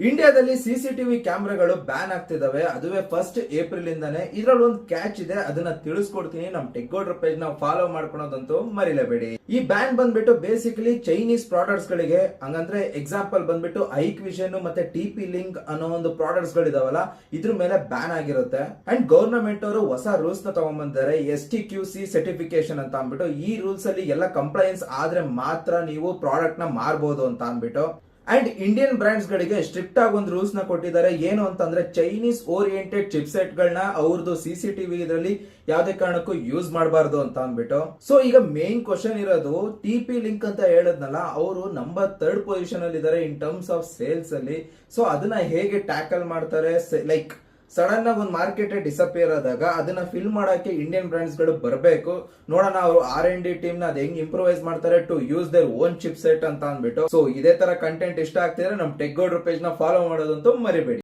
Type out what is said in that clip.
ಇಂಡಿಯಾದಲ್ಲಿ ಸಿಸಿಟಿವಿ ಕ್ಯಾಮೆರಾಗಳು ಬ್ಯಾನ್ ಆಗ್ತಿದಾವೆ. ಅದುವೇ ಫಸ್ಟ್ ಏಪ್ರಿಲ್ ಇಂದಾನೆ. ಇದ್ರಲ್ಲಿ ಒಂದು ಕ್ಯಾಚ್ ಇದೆ, ಅದನ್ನ ತಿಳಿಸ್ಕೊಡ್ತೀನಿ. ನಮ್ ಟೆಕ್ಗೋಡ್ರ ಪೇಜ್ ನ ಫಾಲೋ ಮಾಡ್ಕೊಳೋದಂತೂ ಮರಿಲೇಬೇಡಿ. ಈ ಬ್ಯಾನ್ ಬಂದ್ಬಿಟ್ಟು ಬೇಸಿಕಲಿ ಚೈನೀಸ್ ಪ್ರಾಡಕ್ಟ್ಸ್ ಗಳಿಗೆ, ಹಂಗಂದ್ರೆ ಎಕ್ಸಾಂಪಲ್ ಬಂದ್ಬಿಟ್ಟು ಐಕ್ ವಿಷನ್ ಮತ್ತೆ ಟಿಪಿ ಲಿಂಕ್ ಅನ್ನೋ ಒಂದು ಪ್ರಾಡಕ್ಟ್ಸ್ ಗಳಿದಾವಲ್ಲ, ಇದ್ರ ಮೇಲೆ ಬ್ಯಾನ್ ಆಗಿರುತ್ತೆ. ಅಂಡ್ ಗವರ್ನಮೆಂಟ್ ಅವರು ಹೊಸ ರೂಲ್ಸ್ ನ ತಗೊಂಡ್ಬಂದಿದ್ದಾರೆ, STQC ಸರ್ಟಿಫಿಕೇಶನ್ ಅಂತ ಅಂದ್ಬಿಟ್ಟು. ಈ ರೂಲ್ಸ್ ಅಲ್ಲಿ ಎಲ್ಲ ಕಂಪ್ಲೈನ್ಸ್ ಆದ್ರೆ ಮಾತ್ರ ನೀವು ಪ್ರಾಡಕ್ಟ್ ನ ಮಾರಬಹುದು ಅಂತ ಅಂದ್ಬಿಟ್ಟು. ಅಂಡ್ ಇಂಡಿಯನ್ ಬ್ರಾಂಡ್ಸ್ ಗಳಿಗೆ ಸ್ಟ್ರಿಕ್ಟ್ ಆಗಿ ಒಂದು ರೂಲ್ಸ್ ನ ಕೊಟ್ಟಿದ್ದಾರೆ. ಏನು ಅಂತಂದ್ರೆ ಚೈನೀಸ್ ಓರಿಯೆಂಟೆಡ್ ಚಿಪ್ಸೆಟ್ ಗಳನ್ನ ಅವ್ರದ್ದು ಸಿಸಿಟಿವಿ ಇದರಲ್ಲಿ ಯಾವುದೇ ಕಾರಣಕ್ಕೂ ಯೂಸ್ ಮಾಡಬಾರ್ದು ಅಂತ ಅಂದ್ಬಿಟ್ಟು. ಸೊ ಈಗ ಮೇನ್ ಕ್ವಶನ್ ಇರೋದು, TP ಲಿಂಕ್ ಅಂತ ಹೇಳದ್ನಲ್ಲ, ಅವರು ನಂಬರ್ 3rd ಪೊಸಿಷನ್ ಅಲ್ಲಿ ಇದ್ದಾರೆ ಇನ್ ಟರ್ಮ್ಸ್ ಆಫ್ ಸೇಲ್ಸ್ ಅಲ್ಲಿ. ಸೊ ಅದನ್ನ ಹೇಗೆ ಟ್ಯಾಕಲ್ ಮಾಡ್ತಾರೆ, ಲೈಕ್ ಸಡನ್ ಆಗಿ ಒಂದು ಮಾರ್ಕೆಟ್ ಡಿಸಪಿಯರ್ ಆದಾಗ ಅದನ್ನ ಫಿಲ್ ಮಾಡಕ್ಕೆ ಇಂಡಿಯನ್ ಬ್ರಾಂಡ್ಸ್ ಗಳು ಬರಬೇಕು. ನೋಡೋಣ ಅವರು R&D ಟೀಮ್ ನ ಹೆಂಗ್ ಇಂಪ್ರೂವೈಸ್ ಮಾಡ್ತಾರೆ to use their own chip set ಅಂತ ಅಂದ್ಬಿಟ್ಟು. ಸೊ ಇದೇ ತರ ಕಂಟೆಂಟ್ ಇಷ್ಟ ಆಗ್ತಿದ್ರೆ ನಮ್ ಟೆಕ್ಗೋಡ್ರ ಪೇಜ್ ನ ಫಾಲೋ ಮಾಡೋದಂತೂ ಮರಿಬೇಡಿ.